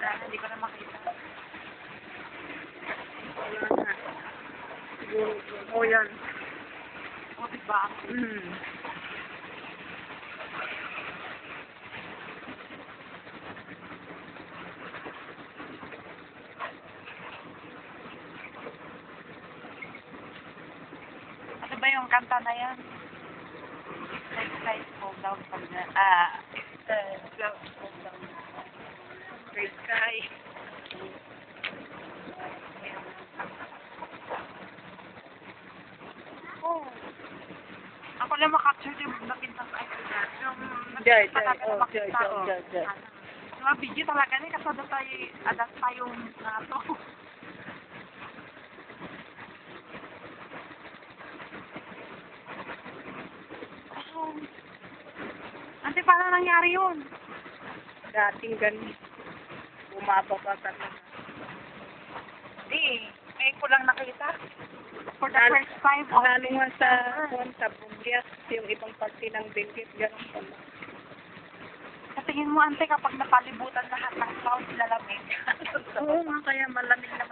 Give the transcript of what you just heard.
Hindi ko na makita. Wala na. Siguro. O yan. O, diba? Ano ba yung kanta na yan? Sky, fall down from the... fall down. Red sky. Oh. Ako lang makapture yung nakita sa iPhone na. Yung Diyan. nakita ko. Mga video talaga ni kasada tayo, adat tayong nato. Ante, paano nangyari yun? Dating ganun. Bumaba pa sa Hindi, ngayon ko lang nakita. For the first time. Lalo nga sa Bungyas, yung ibang parte ng Benguet, ganun pala. Sa tingin mo, ante, kapag napalibutan lahat ng clouds, lalamig. Oo nga, kaya malamig na